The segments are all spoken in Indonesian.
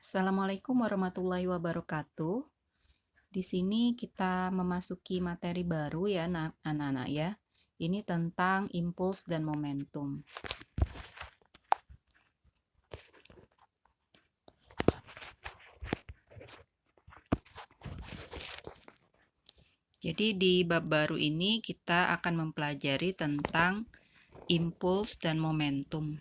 Assalamualaikum warahmatullahi wabarakatuh. Di sini kita memasuki materi baru ya, anak-anak ya. Ini tentang impuls dan momentum. Jadi di bab baru ini kita akan mempelajari tentang impuls dan momentum.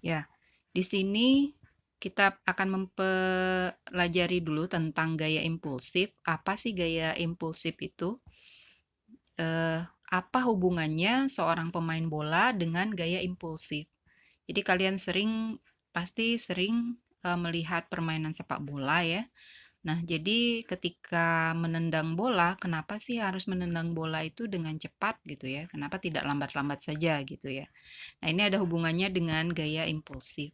Ya, di sini kita akan mempelajari dulu tentang gaya impulsif. Apa sih gaya impulsif itu? Apa hubungannya seorang pemain bola dengan gaya impulsif? Jadi kalian pasti sering melihat permainan sepak bola ya. Nah, jadi ketika menendang bola, kenapa sih harus menendang bola itu dengan cepat gitu ya? Kenapa tidak lambat-lambat saja gitu ya? Nah, ini ada hubungannya dengan gaya impulsif.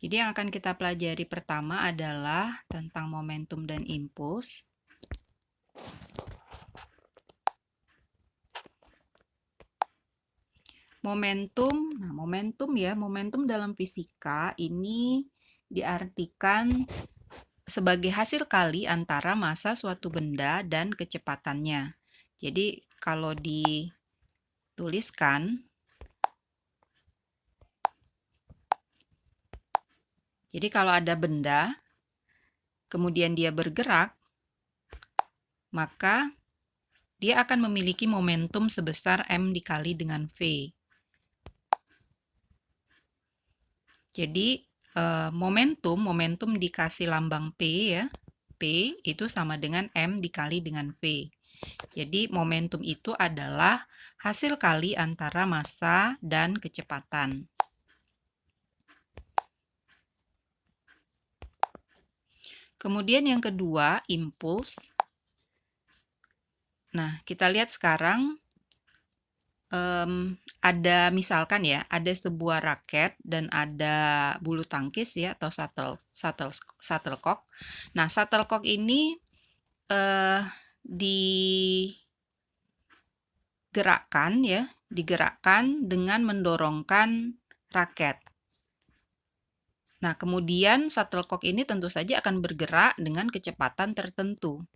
Jadi yang akan kita pelajari pertama adalah tentang momentum dan impuls. Momentum dalam fisika ini diartikan sebagai hasil kali antara massa suatu benda dan kecepatannya. Jadi kalau dituliskan, jadi kalau ada benda, kemudian dia bergerak, maka dia akan memiliki momentum sebesar M dikali dengan V. Jadi momentum dikasih lambang P ya. P itu sama dengan M dikali dengan V. Jadi momentum itu adalah hasil kali antara massa dan kecepatan. Kemudian yang kedua, impuls. Nah, kita lihat sekarang misalkan ya, ada sebuah raket dan ada bulu tangkis ya atau shuttlecock. Nah, shuttlecock ini digerakkan dengan mendorongkan raket. Nah, kemudian shuttlecock ini tentu saja akan bergerak dengan kecepatan tertentu.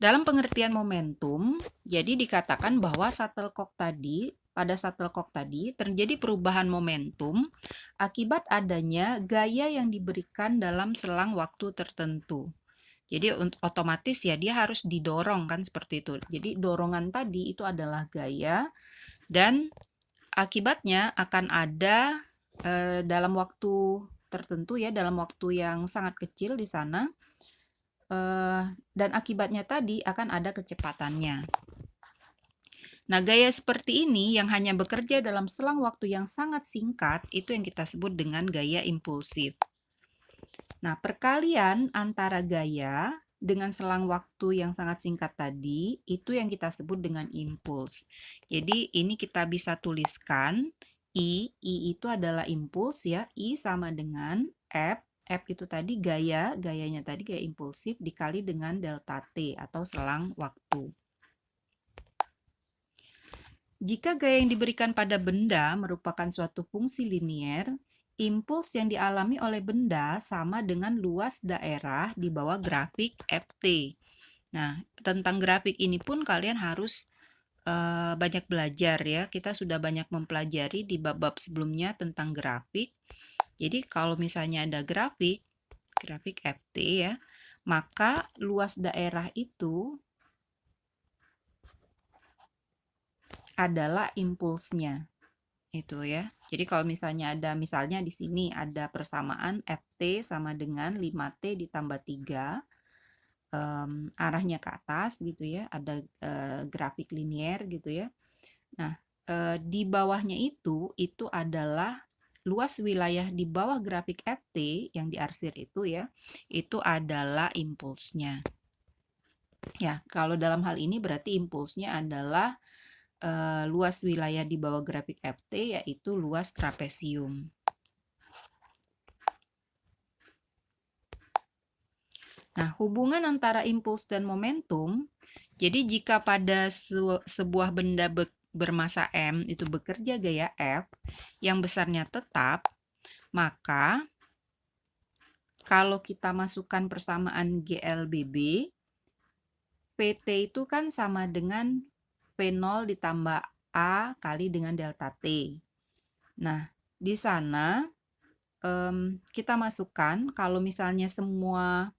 Dalam pengertian momentum, jadi dikatakan bahwa pada shuttlecock tadi terjadi perubahan momentum akibat adanya gaya yang diberikan dalam selang waktu tertentu. Jadi otomatis ya dia harus didorong kan seperti itu. Jadi dorongan tadi itu adalah gaya dan akibatnya akan ada dalam waktu tertentu ya, dalam waktu yang sangat kecil di sana. Dan akibatnya tadi akan ada kecepatannya. Nah, gaya seperti ini yang hanya bekerja dalam selang waktu yang sangat singkat, itu yang kita sebut dengan gaya impulsif. Nah, perkalian antara gaya dengan selang waktu yang sangat singkat tadi, itu yang kita sebut dengan impuls. Jadi, ini kita bisa tuliskan, I itu adalah impuls ya, I sama dengan F itu tadi gayanya tadi gaya impulsif dikali dengan delta T atau selang waktu. Jika gaya yang diberikan pada benda merupakan suatu fungsi linier, impuls yang dialami oleh benda sama dengan luas daerah di bawah grafik Ft. Nah, tentang grafik ini pun kalian harus banyak belajar ya. Kita sudah banyak mempelajari di bab-bab sebelumnya tentang grafik. Jadi kalau misalnya ada grafik Ft ya, maka luas daerah itu adalah impulsnya. Itu ya. Jadi kalau misalnya di sini ada persamaan Ft sama dengan 5T ditambah 3, arahnya ke atas gitu ya, ada grafik linier gitu ya. Nah, di bawahnya itu adalah luas wilayah di bawah grafik Ft yang diarsir itu ya, itu adalah impulsnya. Ya, kalau dalam hal ini berarti impulsnya adalah luas wilayah di bawah grafik Ft yaitu luas trapesium. Nah, hubungan antara impuls dan momentum, jadi jika pada sebuah benda bermassa M itu bekerja gaya F yang besarnya tetap, maka kalau kita masukkan persamaan GLBB, PT itu kan sama dengan P0 ditambah A kali dengan delta T. Nah, di sana kita masukkan kalau misalnya semua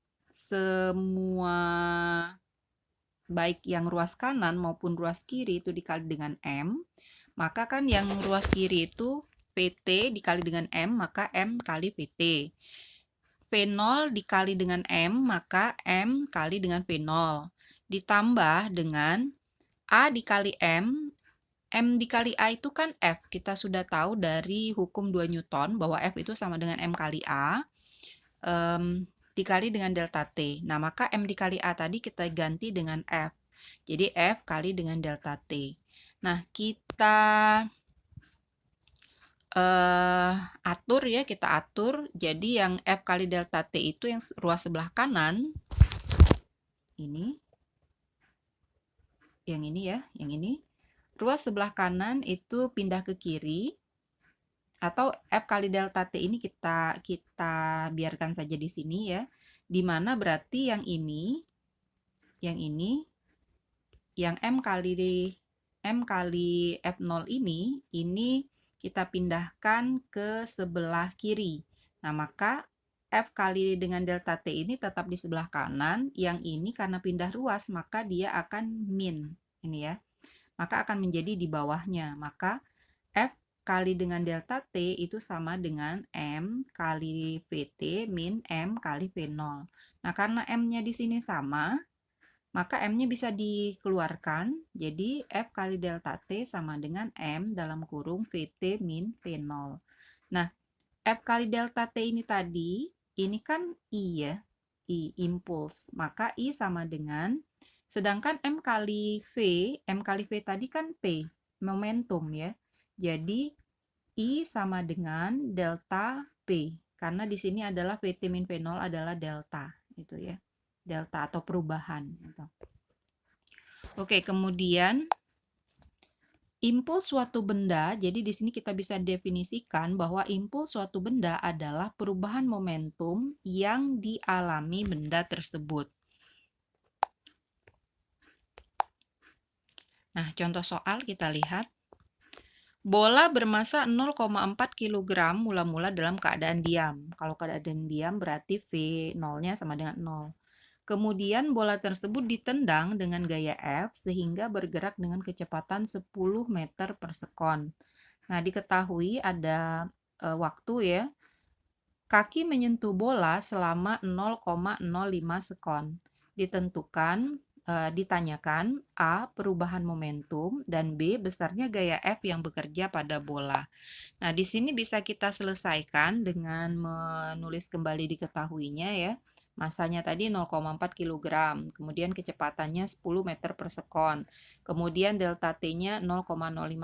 baik yang ruas kanan maupun ruas kiri itu dikali dengan M, maka kan yang ruas kiri itu PT dikali dengan M, maka M kali PT. P0 dikali dengan M, maka M kali dengan P0. Ditambah dengan A dikali M dikali A itu kan F. Kita sudah tahu dari hukum 2 Newton bahwa F itu sama dengan M kali A. Dikali dengan delta T. Nah, maka M dikali A tadi kita ganti dengan F. Jadi F kali dengan delta T. Nah, kita atur ya, kita atur. Jadi yang F kali delta T itu yang ruas sebelah kanan. Ini. Yang ini ya, yang ini. Ruas sebelah kanan itu pindah ke kiri. Atau F kali delta T ini kita biarkan saja di sini ya. Dimana berarti yang ini, yang M kali F0 ini kita pindahkan ke sebelah kiri. Nah, maka F kali dengan delta T ini tetap di sebelah kanan. Yang ini karena pindah ruas, maka dia akan min. Ini ya. Maka akan menjadi di bawahnya. Maka F kali dengan delta T itu sama dengan M kali VT min M kali V0. Nah, karena M-nya di sini sama, maka M-nya bisa dikeluarkan. Jadi, F kali delta T sama dengan M dalam kurung VT min V0. Nah, F kali delta T ini tadi, ini kan I ya, I, impuls. Maka I sama dengan, sedangkan M kali V tadi kan P, momentum ya. Jadi, I sama dengan delta P. Karena di sini adalah VT min V0 adalah delta. Itu ya. Delta atau perubahan. Gitu. Oke, kemudian impuls suatu benda. Jadi di sini kita bisa definisikan bahwa impuls suatu benda adalah perubahan momentum yang dialami benda tersebut. Nah, contoh soal kita lihat. Bola bermassa 0,4 kg mula-mula dalam keadaan diam. Kalau keadaan diam berarti V0-nya sama dengan 0. Kemudian bola tersebut ditendang dengan gaya F sehingga bergerak dengan kecepatan 10 meter per sekon. Nah, diketahui ada waktu ya. Kaki menyentuh bola selama 0,05 sekon. Ditanyakan A. Perubahan momentum dan B. Besarnya gaya F yang bekerja pada bola. Nah, di sini bisa kita selesaikan dengan menulis kembali diketahuinya ya. Masanya tadi 0,4 kg, kemudian kecepatannya 10 meter per sekon, kemudian delta T-nya 0,05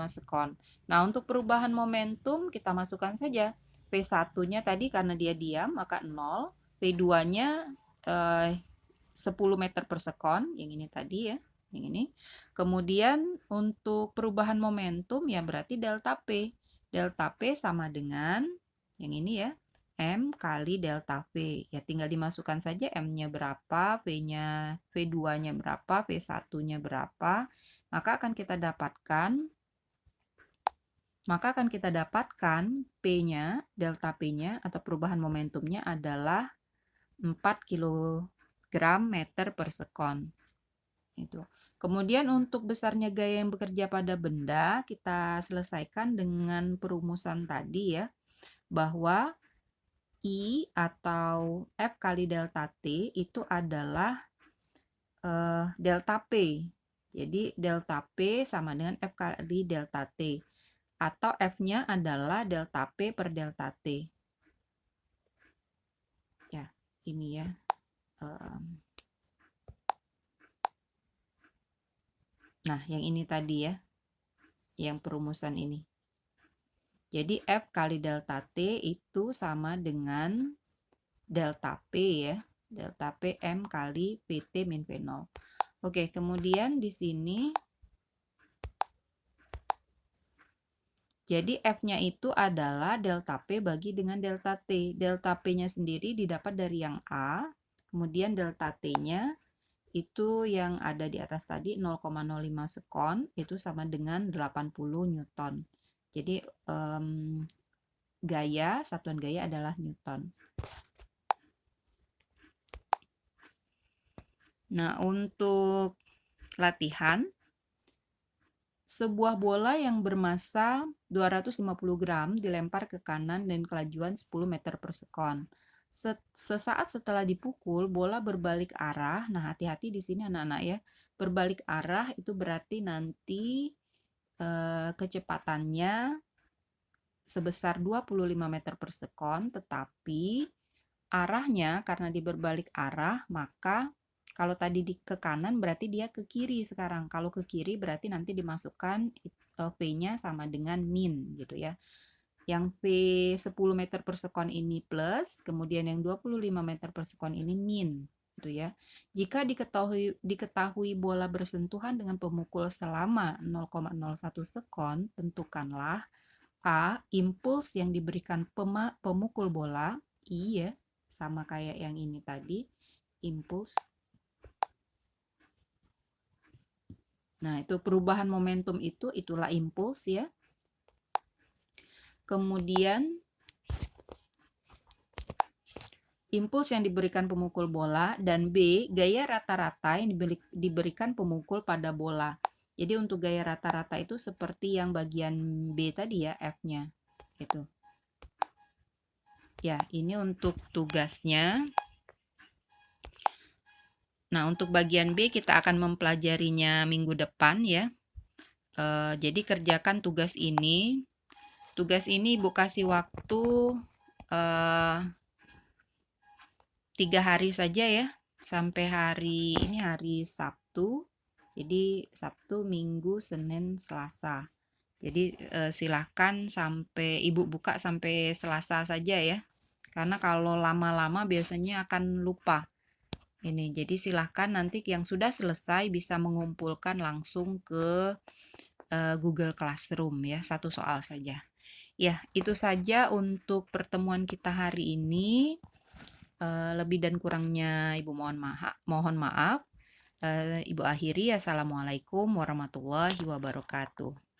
sekon. Nah, untuk perubahan momentum kita masukkan saja. P1-nya tadi karena dia diam maka 0, P2-nya 10 meter per sekon, yang ini tadi ya, yang ini. Kemudian untuk perubahan momentum ya berarti delta P. Delta P sama dengan yang ini ya, M kali delta V. Ya tinggal dimasukkan saja M-nya berapa, V2-nya berapa, V1-nya berapa. Maka akan kita dapatkan P-nya, delta P-nya atau perubahan momentumnya adalah 4 kg meter per sekon. Itu. Kemudian untuk besarnya gaya yang bekerja pada benda, kita selesaikan dengan perumusan tadi ya, bahwa I atau F kali delta T itu adalah delta P. Jadi delta P sama dengan F kali delta T. Atau F-nya adalah delta P per delta T. Ya, ini ya. Nah, yang ini tadi ya, yang perumusan ini. Jadi F kali delta T itu sama dengan delta P ya. delta P M kali PT min V0. Oke, kemudian di sini jadi F-nya itu adalah delta P bagi dengan delta T. Delta P-nya sendiri didapat dari yang A, kemudian delta T-nya itu yang ada di atas tadi 0,05 sekon, itu sama dengan 80 Newton. Jadi satuan gaya adalah Newton. Nah, untuk latihan, sebuah bola yang bermassa 250 gram dilempar ke kanan dan kelajuan 10 meter per sekon. Sesaat setelah dipukul, bola berbalik arah. Nah, hati-hati di sini anak-anak ya. Berbalik arah itu berarti nanti kecepatannya sebesar 25 meter per sekon, tetapi arahnya karena dia berbalik arah, maka kalau tadi ke kanan berarti dia ke kiri sekarang. Kalau ke kiri berarti nanti dimasukkan P-nya sama dengan min gitu ya. Yang P 10 meter per sekon ini plus, kemudian yang 25 meter per sekon ini min gitu ya. Jika diketahui bola bersentuhan dengan pemukul selama 0,01 sekon, tentukanlah A. Impuls yang diberikan pemukul bola, I ya, sama kayak yang ini tadi, impuls. Nah, itu perubahan momentum itulah impuls ya. Kemudian impuls yang diberikan pemukul bola, dan B, gaya rata-rata yang diberikan pemukul pada bola. Jadi untuk gaya rata-rata itu seperti yang bagian B tadi ya, F-nya. Itu. Ya, ini untuk tugasnya. Nah, untuk bagian B kita akan mempelajarinya minggu depan ya. Jadi kerjakan tugas ini. Tugas ini Ibu kasih waktu 3 hari saja ya. Sampai hari ini hari Sabtu. Jadi Sabtu, Minggu, Senin, Selasa. Jadi silahkan sampai Ibu buka sampai Selasa saja ya. Karena kalau lama-lama biasanya akan lupa. Ini, jadi silahkan nanti yang sudah selesai bisa mengumpulkan langsung ke Google Classroom ya, satu soal saja. Ya, itu saja untuk pertemuan kita hari ini. Lebih dan kurangnya Ibu mohon maaf. Ibu akhiri, Assalamualaikum warahmatullahi wabarakatuh.